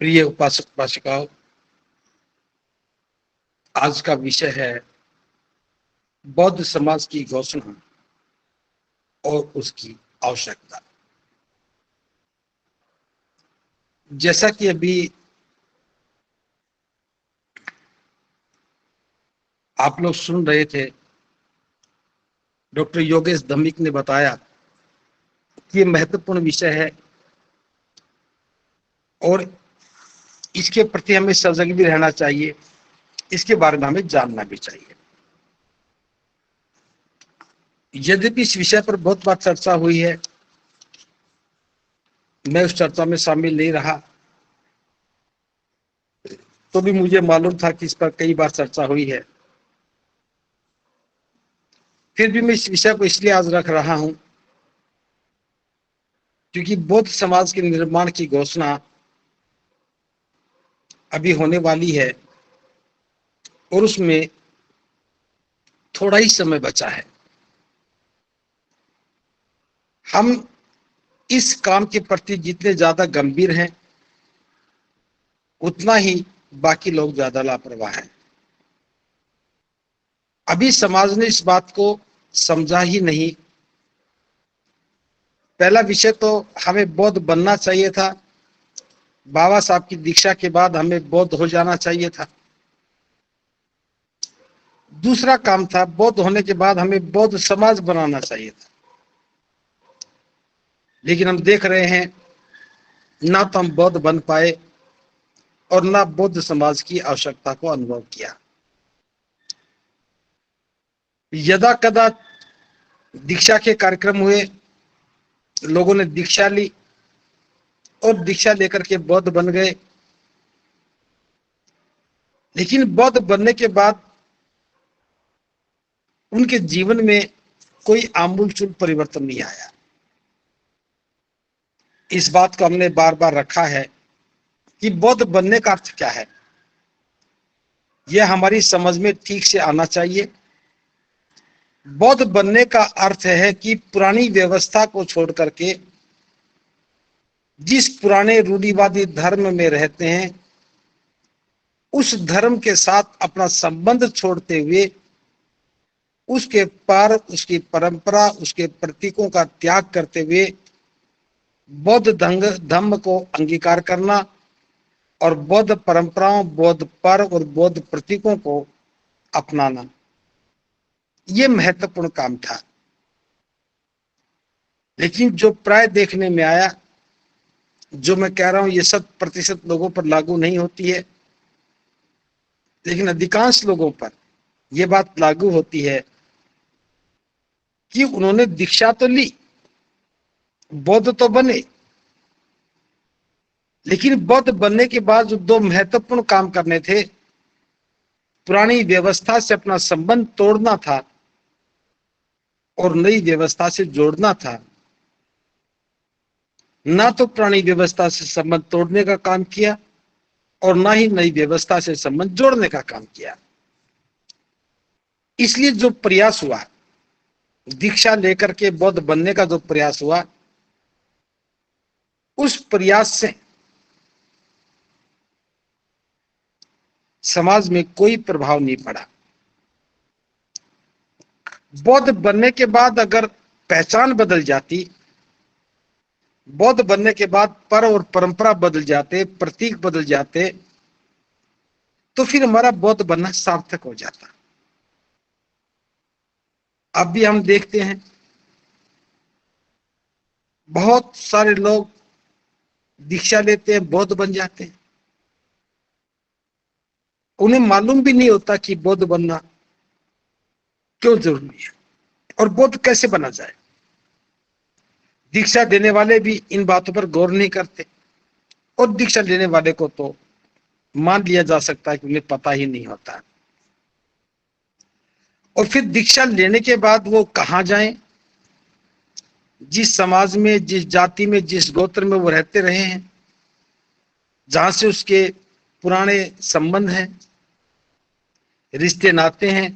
प्रिय उपासक उपासिकाओं, आज का विषय है बौद्ध समाज की घोषणा और उसकी आवश्यकता। जैसा कि अभी आप लोग सुन रहे थे, डॉक्टर योगेश धम्मिक ने बताया कि ये महत्वपूर्ण विषय है और इसके प्रति हमें सजग भी रहना चाहिए, इसके बारे में हमें जानना भी चाहिए। यद्यपि इस विषय पर बहुत बार चर्चा हुई है, मैं उस चर्चा में शामिल नहीं रहा, तो भी मुझे मालूम था कि इस पर कई बार चर्चा हुई है। फिर भी मैं इस विषय को इसलिए आज रख रहा हूं क्योंकि बौद्ध समाज के निर्माण की घोषणा अभी होने वाली है और उसमें थोड़ा ही समय बचा है। हम इस काम के प्रति जितने ज्यादा गंभीर हैं, उतना ही बाकी लोग ज्यादा लापरवाह हैं। अभी समाज ने इस बात को समझा ही नहीं। पहला विषय तो हमें बौद्ध बनना चाहिए था, बाबा साहब की दीक्षा के बाद हमें बौद्ध हो जाना चाहिए था। दूसरा काम था, बौद्ध होने के बाद हमें बौद्ध समाज बनाना चाहिए था। लेकिन हम देख रहे हैं, ना तो हम बौद्ध बन पाए और ना बौद्ध समाज की आवश्यकता को अनुभव किया। यदा कदा दीक्षा के कार्यक्रम हुए, लोगों ने दीक्षा ली और दीक्षा लेकर के बौद्ध बन गए। लेकिन बौद्ध बनने के बाद उनके जीवन में कोई आमूलचूल परिवर्तन नहीं आया। इस बात को हमने बार बार रखा है कि बौद्ध बनने का अर्थ क्या है, यह हमारी समझ में ठीक से आना चाहिए। बौद्ध बनने का अर्थ है कि पुरानी व्यवस्था को छोड़ करके जिस पुराने रूढ़िवादी धर्म में रहते हैं, उस धर्म के साथ अपना संबंध छोड़ते हुए उसके पार, उसकी परंपरा, उसके प्रतीकों का त्याग करते हुए बौद्ध धम्म को अंगीकार करना और बौद्ध परंपराओं, बौद्ध पर्व और बौद्ध प्रतीकों को अपनाना, यह महत्वपूर्ण काम था। लेकिन जो प्राय देखने में आया, जो मैं कह रहा हूं, ये 100% लोगों पर लागू नहीं होती है, लेकिन अधिकांश लोगों पर यह बात लागू होती है कि उन्होंने दीक्षा तो ली, बौद्ध तो बने, लेकिन बौद्ध बनने के बाद जो दो महत्वपूर्ण काम करने थे, पुरानी व्यवस्था से अपना संबंध तोड़ना था और नई व्यवस्था से जोड़ना था, ना तो पुरानी व्यवस्था से संबंध तोड़ने का काम किया और ना ही नई व्यवस्था से संबंध जोड़ने का काम किया। इसलिए जो प्रयास हुआ, दीक्षा लेकर के बौद्ध बनने का जो प्रयास हुआ, उस प्रयास से समाज में कोई प्रभाव नहीं पड़ा। बौद्ध बनने के बाद अगर पहचान बदल जाती, बौद्ध बनने के बाद पर्व और परंपरा बदल जाते, प्रतीक बदल जाते, तो फिर हमारा बौद्ध बनना सार्थक हो जाता। अब भी हम देखते हैं, बहुत सारे लोग दीक्षा लेते हैं, बौद्ध बन जाते हैं, उन्हें मालूम भी नहीं होता कि बौद्ध बनना क्यों जरूरी है और बौद्ध कैसे बना जाए। दीक्षा देने वाले भी इन बातों पर गौर नहीं करते और दीक्षा लेने वाले को तो मान लिया जा सकता है कि उन्हें पता ही नहीं होता। और फिर दीक्षा लेने के बाद वो कहां जाएं, जिस समाज में, जिस जाति में, जिस गोत्र में वो रहते रहे हैं, जहां से उसके पुराने संबंध हैं, रिश्ते नाते हैं,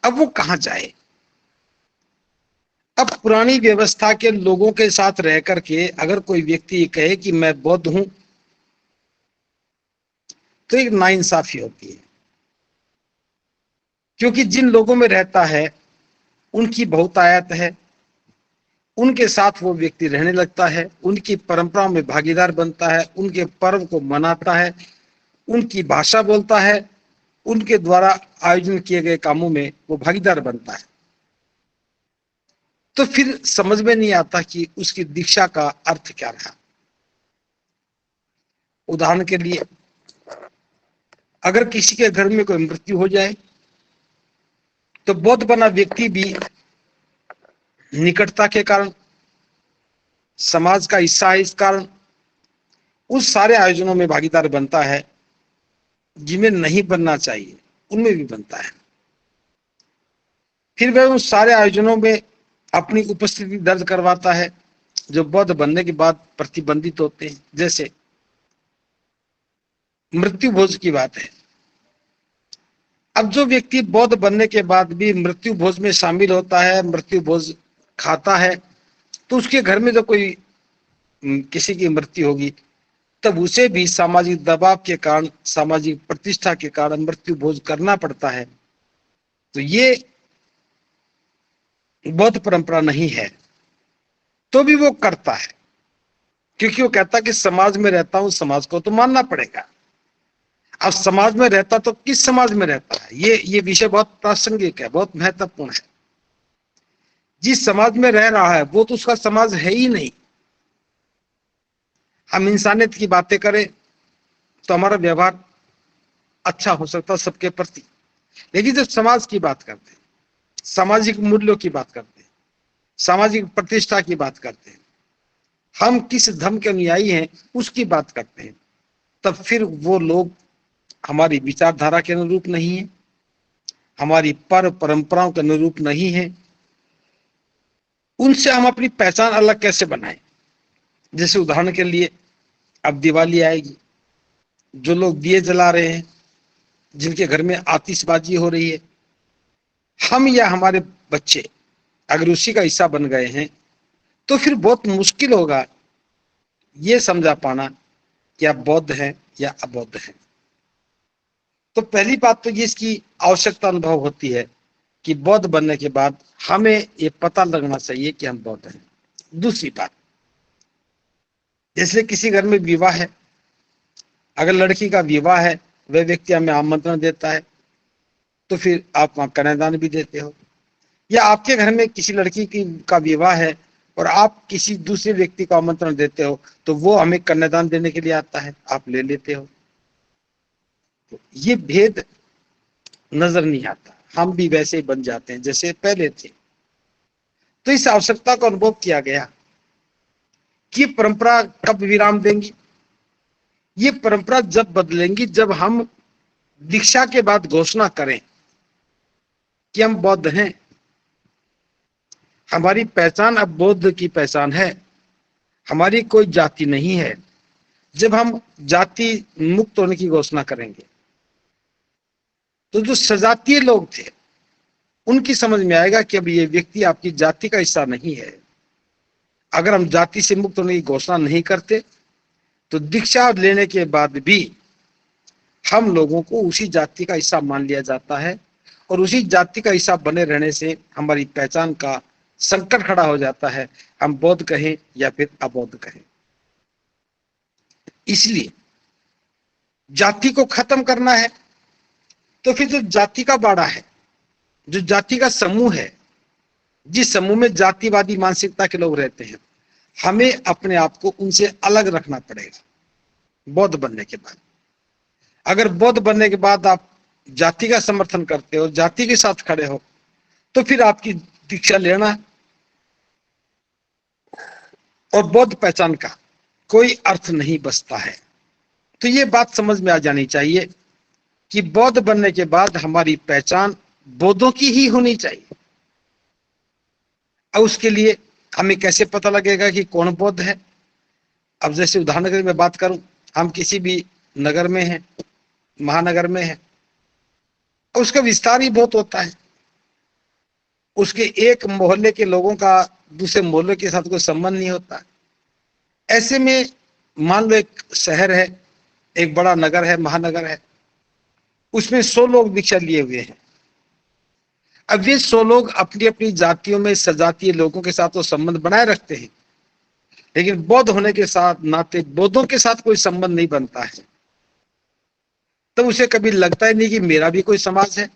अब वो कहां जाए। अब पुरानी व्यवस्था के लोगों के साथ रह करके अगर कोई व्यक्ति कहे कि मैं बौद्ध हूं, तो एक नाइंसाफी होती है, क्योंकि जिन लोगों में रहता है उनकी बहुतायत है, उनके साथ वो व्यक्ति रहने लगता है, उनकी परंपराओं में भागीदार बनता है, उनके पर्व को मनाता है, उनकी भाषा बोलता है, उनके द्वारा आयोजन किए गए कामों में वो भागीदार बनता है। तो फिर समझ में नहीं आता कि उसकी दीक्षा का अर्थ क्या रहा। उदाहरण के लिए, अगर किसी के घर में कोई मृत्यु हो जाए तो बौद्ध बना व्यक्ति भी निकटता के कारण, समाज का हिस्सा है, इस कारण उस सारे आयोजनों में भागीदार बनता है जिनमें नहीं बनना चाहिए उनमें भी बनता है। फिर वह उस सारे आयोजनों में अपनी उपस्थिति दर्ज करवाता है जो बौद्ध बनने के बाद प्रतिबंधित होते हैं। जैसे मृत्यु भोज की बात है। अब जो व्यक्ति बौद्ध बनने के बाद भी मृत्यु भोज में शामिल होता है, मृत्यु भोज खाता है, तो उसके घर में जो कोई किसी की मृत्यु होगी तब उसे भी सामाजिक दबाव के कारण, सामाजिक प्रतिष्ठा के कारण मृत्यु भोज करना पड़ता है। तो ये बौद्ध परंपरा नहीं है, तो भी वो करता है, क्योंकि वो कहता है कि समाज में रहता हूं, समाज को तो मानना पड़ेगा। अब समाज में रहता तो किस समाज में रहता है, ये विषय बहुत प्रासंगिक है, बहुत महत्वपूर्ण है। जिस समाज में रह रहा है वो तो उसका समाज है ही नहीं। हम इंसानियत की बातें करें तो हमारा व्यवहार अच्छा हो सकता है सबके प्रति, लेकिन जब समाज की बात करते हैं, सामाजिक मूल्यों की बात करते हैं, सामाजिक प्रतिष्ठा की बात करते हैं, हम किस धर्म के अनुयायी हैं उसकी बात करते हैं, तब फिर वो लोग हमारी विचारधारा के अनुरूप नहीं है, हमारी परंपराओं के अनुरूप नहीं है। उनसे हम अपनी पहचान अलग कैसे बनाएं? जैसे उदाहरण के लिए, अब दिवाली आएगी, जो लोग दिए जला रहे हैं, जिनके घर में आतिशबाजी हो रही है, हम या हमारे बच्चे अगर उसी का हिस्सा बन गए हैं तो फिर बहुत मुश्किल होगा ये समझा पाना कि आप बौद्ध हैं या अबौद्ध हैं। तो पहली बात तो ये इसकी आवश्यकता अनुभव होती है कि बौद्ध बनने के बाद हमें ये पता लगना चाहिए कि हम बौद्ध हैं। दूसरी बात, जैसे किसी घर में विवाह है, अगर लड़की का विवाह है, वह व्यक्ति हमें आमंत्रण देता है तो फिर आप वहां कन्यादान भी देते हो। या आपके घर में किसी लड़की का विवाह है और आप किसी दूसरे व्यक्ति को आमंत्रण देते हो तो वो हमें कन्यादान देने के लिए आता है, आप ले लेते हो। तो ये भेद नजर नहीं आता, हम भी वैसे ही बन जाते हैं जैसे पहले थे। तो इस आवश्यकता को अनुभव किया गया कि परंपरा कब विराम देंगी? ये परंपरा जब बदलेंगी जब हम दीक्षा के बाद घोषणा करें कि हम बौद्ध हैं, हमारी पहचान अब बौद्ध की पहचान है, हमारी कोई जाति नहीं है। जब हम जाति मुक्त होने की घोषणा करेंगे तो जो सजातीय लोग थे उनकी समझ में आएगा कि अब ये व्यक्ति आपकी जाति का हिस्सा नहीं है। अगर हम जाति से मुक्त होने की घोषणा नहीं करते तो दीक्षा लेने के बाद भी हम लोगों को उसी जाति का हिस्सा मान लिया जाता है और उसी जाति का हिस्सा बने रहने से हमारी पहचान का संकट खड़ा हो जाता है, हम बौद्ध कहें या फिर अबौद्ध कहें। इसलिए जाति को खत्म करना है तो फिर जो जाति का बाड़ा है, जो जाति का समूह है, जिस समूह में जातिवादी मानसिकता के लोग रहते हैं, हमें अपने आप को उनसे अलग रखना पड़ेगा बौद्ध बनने के बाद। अगर बौद्ध बनने के बाद आप जाति का समर्थन करते हो, जाति के साथ खड़े हो, तो फिर आपकी दीक्षा लेना और बौद्ध पहचान का कोई अर्थ नहीं बचता है। तो ये बात समझ में आ जानी चाहिए कि बौद्ध बनने के बाद हमारी पहचान बौद्धों की ही होनी चाहिए। अब उसके लिए हमें कैसे पता लगेगा कि कौन बौद्ध है? अब जैसे उदाहरण के लिए मैं बात करूं, हम किसी भी नगर में हैं, महानगर में हैं, उसका विस्तार ही बहुत होता है, उसके एक मोहल्ले के लोगों का दूसरे मोहल्ले के साथ कोई संबंध नहीं होता। ऐसे में मान लो एक शहर है एक बड़ा नगर है, महानगर है, उसमें 100 लोग दीक्षा लिए हुए हैं। अब ये 100 लोग अपनी अपनी जातियों में सजातीय लोगों के साथ तो संबंध बनाए रखते हैं, लेकिन बौद्ध होने के साथ नाते बौद्धों के साथ कोई संबंध नहीं बनता है। तब उसे कभी लगता ही नहीं कि मेरा भी कोई समाज है,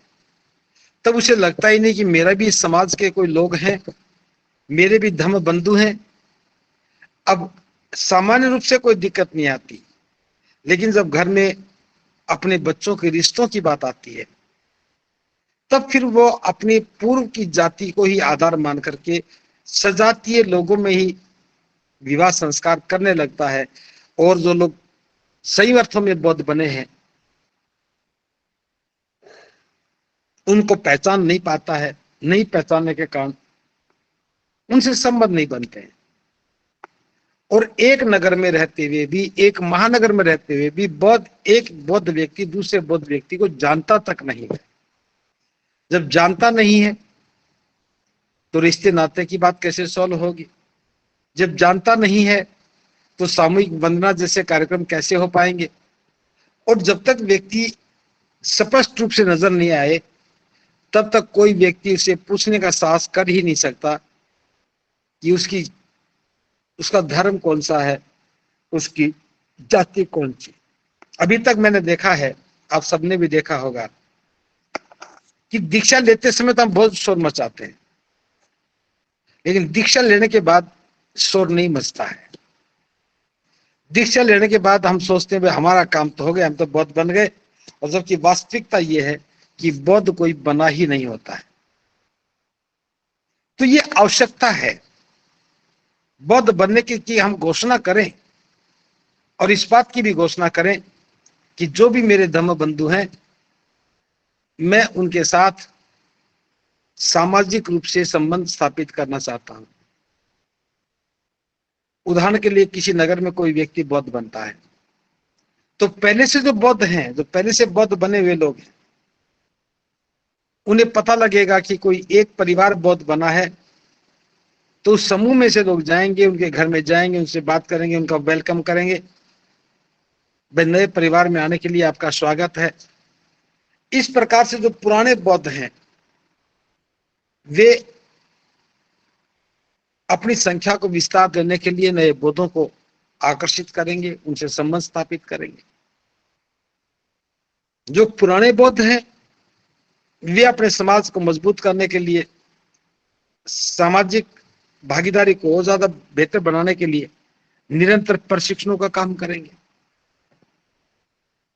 तब उसे लगता ही नहीं कि मेरा भी इस समाज के कोई लोग हैं, मेरे भी धर्म बंधु हैं। अब सामान्य रूप से कोई दिक्कत नहीं आती, लेकिन जब घर में अपने बच्चों के रिश्तों की बात आती है, तब फिर वो अपनी पूर्व की जाति को ही आधार मान करके सजातीय लोगों में ही विवाह संस्कार करने लगता है। और जो लोग सही अर्थों में बौद्ध बने हैं, उनको पहचान नहीं पाता है, नहीं पहचानने के कारण उनसे संबंध नहीं बनते हैं। और एक नगर में रहते हुए भी, एक महानगर में रहते हुए भी एक बौद्ध व्यक्ति दूसरे बौद्ध व्यक्ति को जानता तक नहीं है। जब जानता नहीं है तो रिश्ते नाते की बात कैसे सॉल्व होगी? जब जानता नहीं है तो सामूहिक वंदना जैसे कार्यक्रम कैसे हो पाएंगे? और जब तक व्यक्ति स्पष्ट रूप से नजर नहीं आए, तब तक कोई व्यक्ति उसे पूछने का साहस कर ही नहीं सकता कि उसका धर्म कौन सा है, उसकी जाति कौन सी। अभी तक मैंने देखा है, आप सबने भी देखा होगा, कि दीक्षा लेते समय तो हम बहुत शोर मचाते हैं, लेकिन दीक्षा लेने के बाद शोर नहीं मचता है। दीक्षा लेने के बाद हम सोचते हैं भाई हमारा काम तो हो गया, हम तो बौद्ध बन गए। और जबकि वास्तविकता यह है कि बौद्ध कोई बना ही नहीं होता है। तो ये आवश्यकता है बौद्ध बनने की कि हम घोषणा करें, और इस बात की भी घोषणा करें कि जो भी मेरे धम्म बंधु हैं, मैं उनके साथ सामाजिक रूप से संबंध स्थापित करना चाहता हूं। उदाहरण के लिए, किसी नगर में कोई व्यक्ति बौद्ध बनता है, तो पहले से जो बौद्ध हैं, जो पहले से बौद्ध बने हुए लोग हैं, उन्हें पता लगेगा कि कोई एक परिवार बौद्ध बना है, तो उस समूह में से लोग जाएंगे, उनके घर में जाएंगे, उनसे बात करेंगे, उनका वेलकम करेंगे, भाई नए परिवार में आने के लिए आपका स्वागत है। इस प्रकार से जो पुराने बौद्ध हैं, वे अपनी संख्या को विस्तार देने के लिए नए बौद्धों को आकर्षित करेंगे, उनसे संबंध स्थापित करेंगे। जो पुराने बौद्ध हैं, वे अपने समाज को मजबूत करने के लिए, सामाजिक भागीदारी को और ज्यादा बेहतर बनाने के लिए निरंतर प्रशिक्षणों का काम करेंगे।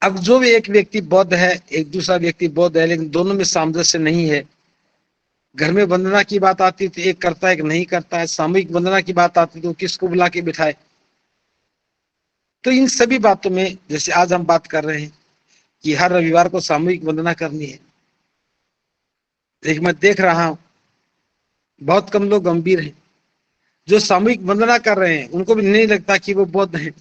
अब जो भी एक व्यक्ति बौद्ध है, एक दूसरा व्यक्ति बौद्ध है, लेकिन दोनों में सामंजस्य नहीं है, घर में वंदना की बात आती तो एक करता है, एक नहीं करता है, सामूहिक वंदना की बात आती तो किसको बुला के बिठाए। तो इन सभी बातों में, जैसे आज हम बात कर रहे हैं कि हर रविवार को सामूहिक वंदना करनी है, लेकिन मैं देख रहा हूं बहुत कम लोग गंभीर हैं। जो सामूहिक वंदना कर रहे हैं, उनको भी नहीं लगता कि वो बौद्ध हैं।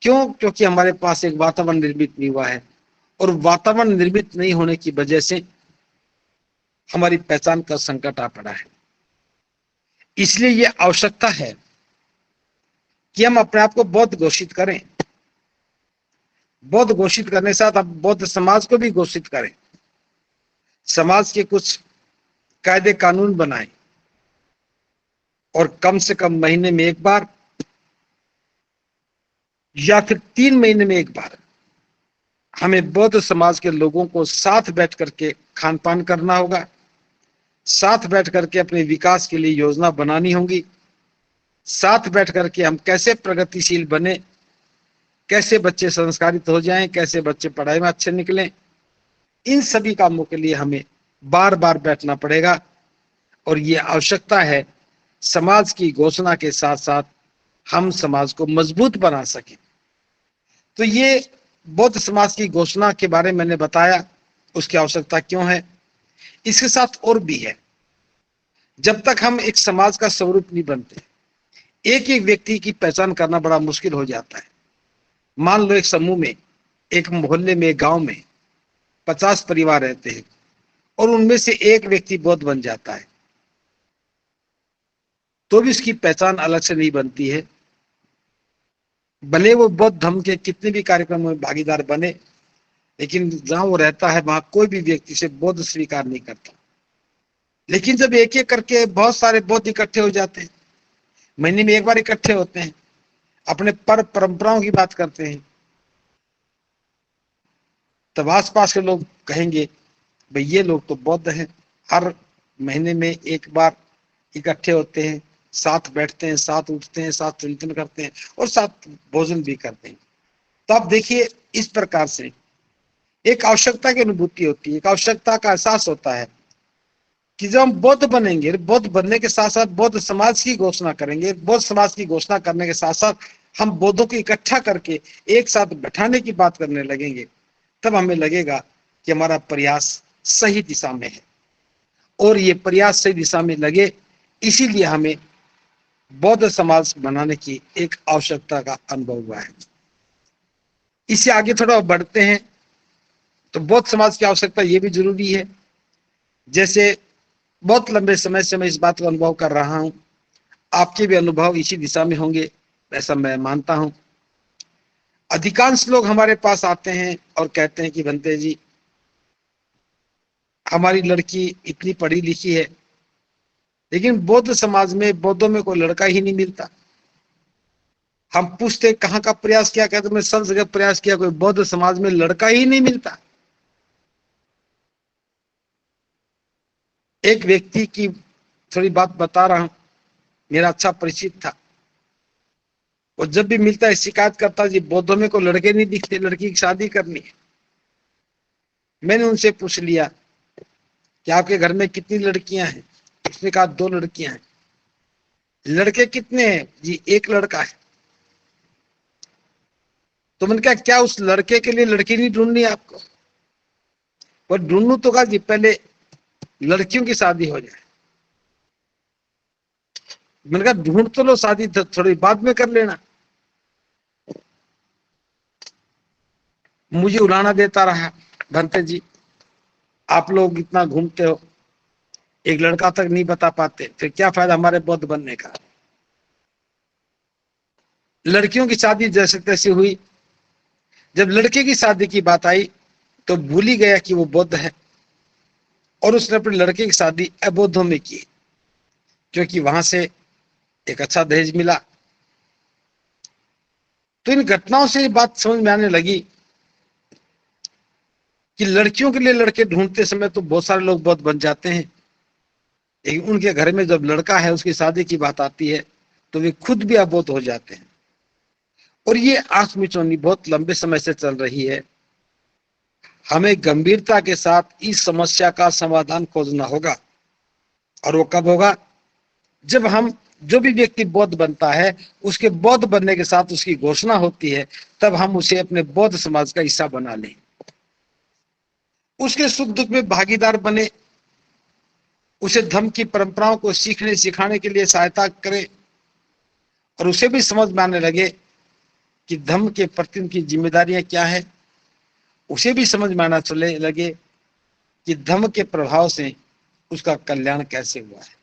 क्यों? क्योंकि हमारे पास एक वातावरण निर्मित नहीं हुआ है, और वातावरण निर्मित नहीं होने की वजह से हमारी पहचान का संकट आ पड़ा है। इसलिए यह आवश्यकता है कि हम अपने आप को बौद्ध घोषित करें। बौद्ध घोषित करने के साथ हम बौद्ध समाज को भी घोषित करें, समाज के कुछ कायदे कानून बनाएं, और कम से कम महीने में एक बार या फिर 3 महीने में एक बार हमें बौद्ध समाज के लोगों को साथ बैठ करके खान पान करना होगा, साथ बैठ करके अपने विकास के लिए योजना बनानी होगी, साथ बैठ करके हम कैसे प्रगतिशील बने, कैसे बच्चे संस्कारित हो जाएं, कैसे बच्चे पढ़ाई में अच्छे निकलें, इन सभी कामों के लिए हमें बार बार बैठना पड़ेगा। और ये आवश्यकता है, समाज की घोषणा के साथ साथ हम समाज को मजबूत बना सकें। तो ये बौद्ध समाज की घोषणा के बारे में मैंने बताया, उसकी आवश्यकता क्यों है। इसके साथ और भी है, जब तक हम एक समाज का स्वरूप नहीं बनते, एक एक व्यक्ति की पहचान करना बड़ा मुश्किल हो जाता है। मान लो एक समूह में, एक मोहल्ले में, एक गांव में 50 परिवार रहते हैं, और उनमें से एक व्यक्ति बौद्ध बन जाता है, तो भी उसकी पहचान अलग से नहीं बनती है। भले वो बौद्ध धर्म के कितने भी कार्यक्रमों में भागीदार बने, लेकिन जहां वो रहता है वहां कोई भी व्यक्ति से बौद्ध स्वीकार नहीं करता। लेकिन जब एक एक करके बहुत सारे बौद्ध इकट्ठे हो जाते हैं, महीने में एक बार इकट्ठे होते हैं, अपने पर्व परंपराओं की बात करते हैं, तब आसपास के लोग कहेंगे भाई ये लोग तो बौद्ध हैं, हर महीने में एक बार इकट्ठे होते हैं, साथ बैठते हैं, साथ उठते हैं, साथ चिंतन करते हैं और साथ भोजन भी करते हैं। तो आप देखिए, इस प्रकार से एक आवश्यकता की अनुभूति होती है, एक आवश्यकता का एहसास होता है कि जब हम बौद्ध बनेंगे, बौद्ध बनने के साथ साथ बौद्ध समाज की घोषणा करेंगे, बौद्ध समाज की घोषणा करने के साथ साथ हम बौद्धों को इकट्ठा करके एक साथ बैठाने की बात करने लगेंगे, तब हमें लगेगा कि हमारा प्रयास सही दिशा में है। और ये प्रयास सही दिशा में लगे, इसीलिए हमें बौद्ध समाज बनाने की एक आवश्यकता का अनुभव हुआ है। इससे आगे थोड़ा बढ़ते हैं तो बौद्ध समाज की आवश्यकता ये भी जरूरी है, जैसे बहुत लंबे समय से मैं इस बात का अनुभव कर रहा हूं, आपके भी अनुभव इसी दिशा में होंगे ऐसा मैं मानता हूं। अधिकांश लोग हमारे पास आते हैं और कहते हैं कि बंते जी, हमारी लड़की इतनी पढ़ी लिखी है, लेकिन बौद्ध समाज में बौद्धों में कोई लड़का ही नहीं मिलता। हम पूछते कहाँ का प्रयास किया, कहते मैं सब जगह प्रयास किया, कोई बौद्ध समाज में लड़का ही नहीं मिलता। एक व्यक्ति की थोड़ी बात बता रहा हूं, मेरा अच्छा परिचित था, वो जब भी मिलता है शिकायत करता जी बौद्धों में कोई लड़के नहीं दिखते, लड़की की शादी करनी है। मैंने उनसे पूछ लिया कि आपके घर में कितनी लड़कियां हैं? उसने कहा 2 लड़कियां हैं। लड़के कितने हैं? जी 1 लड़का है। तो मैंने कहा क्या उस लड़के के लिए लड़की नहीं ढूंढनी आपको? और ढूंढू तो कहा जी पहले लड़कियों की शादी हो जाए। मैंने कहा ढूंढ तो लो, शादी थोड़ी बाद में कर लेना। मुझे उड़ाना देता रहा, भंते जी आप लोग इतना घूमते हो, एक लड़का तक नहीं बता पाते, फिर क्या फायदा हमारे बौद्ध बनने का। लड़कियों की शादी जैसे तैसे हुई, जब लड़के की शादी की बात आई तो भूल ही गया कि वो बौद्ध है, और उसने अपने लड़के की शादी अबौद्धों में की, क्योंकि वहां से एक अच्छा दहेज मिला। तो इन घटनाओं से ये बात समझ में आने लगी कि लड़कियों के लिए लड़के ढूंढते समय तो बहुत सारे लोग बौद्ध बन जाते हैं, लेकिन उनके घर में जब लड़का है उसकी शादी की बात आती है तो वे खुद भी अबौद्ध हो जाते हैं। और ये आत्मचोनी बहुत लंबे समय से चल रही है। हमें गंभीरता के साथ इस समस्या का समाधान खोजना होगा, और वो कब होगा? जब हम, जो भी व्यक्ति बौद्ध बनता है, उसके बौद्ध बनने के साथ उसकी घोषणा होती है, तब हम उसे अपने बौद्ध समाज का हिस्सा बना लें, उसके सुख दुख में भागीदार बने, उसे धर्म की परंपराओं को सीखने सिखाने के लिए सहायता करें, और उसे भी समझ में आने लगे कि धर्म के प्रति उनकी जिम्मेदारियां क्या है, उसे भी समझ में आना चले लगे कि धर्म के प्रभाव से उसका कल्याण कैसे हुआ है।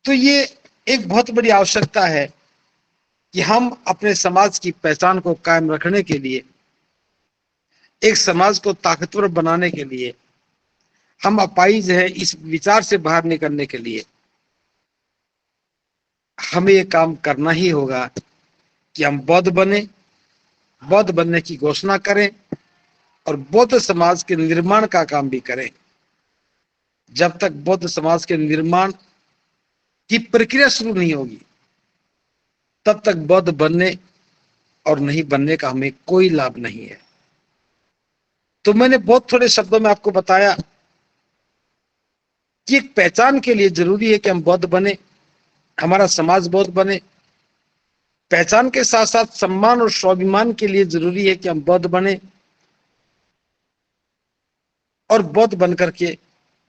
तो ये एक बहुत बड़ी आवश्यकता है कि हम अपने समाज की पहचान को कायम रखने के लिए, एक समाज को ताकतवर बनाने के लिए, हम अपाहिज है इस विचार से बाहर निकलने के लिए हमें ये काम करना ही होगा कि हम बौद्ध बने, बौद्ध बनने की घोषणा करें और बौद्ध समाज के निर्माण का काम भी करें। जब तक बौद्ध समाज के निर्माण की प्रक्रिया शुरू नहीं होगी, तब तक बौद्ध बनने और नहीं बनने का हमें कोई लाभ नहीं है। तो मैंने बहुत थोड़े शब्दों में आपको बताया कि एक पहचान के लिए जरूरी है कि हम बौद्ध बने, हमारा समाज बौद्ध बने। पहचान के साथ साथ सम्मान और स्वाभिमान के लिए जरूरी है कि हम बौद्ध बने, और बौद्ध बनकर के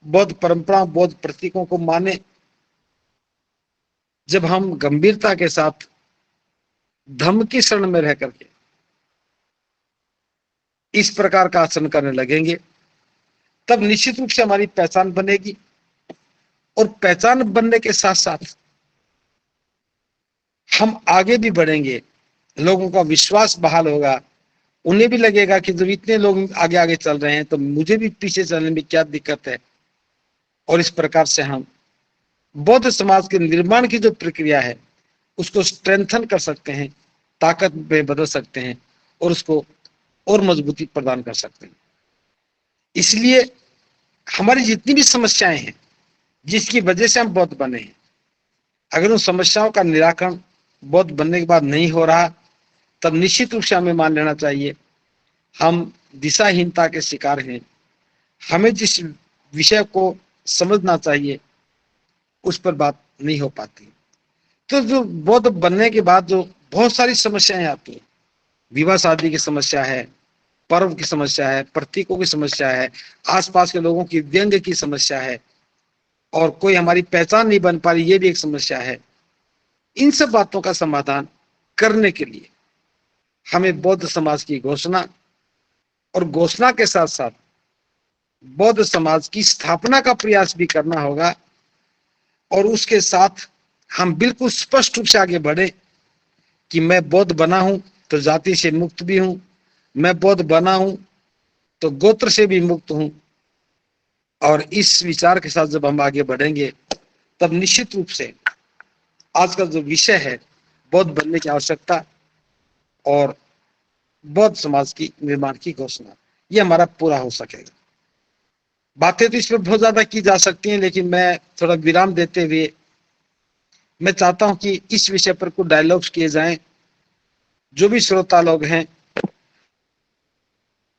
बौद्ध परंपरा, बौद्ध प्रतीकों को माने। जब हम गंभीरता के साथ धम्म की शरण में रह करके इस प्रकार का आचरण करने लगेंगे, तब निश्चित रूप से हमारी पहचान बनेगी, और पहचान बनने के साथ साथ हम आगे भी बढ़ेंगे लोगों का विश्वास बहाल होगा, उन्हें भी लगेगा कि जब इतने लोग आगे आगे चल रहे हैं तो मुझे भी पीछे चलने में क्या दिक्कत है। और इस प्रकार से हम बौद्ध समाज के निर्माण की जो प्रक्रिया है उसको स्ट्रेंथन कर सकते हैं, ताकत में बदल सकते हैं और उसको और मजबूती प्रदान कर सकते हैं। इसलिए हमारी जितनी भी समस्याएं हैं जिसकी वजह से हम बौद्ध बने हैं, अगर उन समस्याओं का निराकरण बौद्ध बनने के बाद नहीं हो रहा, तब निश्चित रूप से हमें मान लेना चाहिए हम दिशाहीनता के शिकार हैं। हमें जिस विषय को समझना चाहिए उस पर बात नहीं हो पाती। तो जो बौद्ध बनने के बाद जो बहुत सारी समस्याएं आती हैं, विवाह शादी की समस्या है, पर्व की समस्या है, प्रतीकों की समस्या है, आसपास के लोगों की व्यंग की समस्या है, और कोई हमारी पहचान नहीं बन पा रही, ये भी एक समस्या है। इन सब बातों का समाधान करने के लिए हमें बौद्ध समाज की घोषणा और घोषणा के साथ साथ बौद्ध समाज की स्थापना का प्रयास भी करना होगा। और उसके साथ हम बिल्कुल स्पष्ट रूप से आगे बढ़े कि मैं बौद्ध बना हूं तो जाति से मुक्त भी हूं, मैं बौद्ध बना हूं तो गोत्र से भी मुक्त हूं। और इस विचार के साथ जब हम आगे बढ़ेंगे तब निश्चित रूप से आज का जो विषय है बौद्ध बनने की आवश्यकता और बौद्ध समाज की निर्माण की घोषणा, ये हमारा पूरा हो सकेगा। बातें तो इस पर बहुत ज्यादा की जा सकती हैं, लेकिन मैं थोड़ा विराम देते हुए मैं चाहता हूं कि इस विषय पर कुछ डायलॉग्स किए जाएं। जो भी श्रोता लोग हैं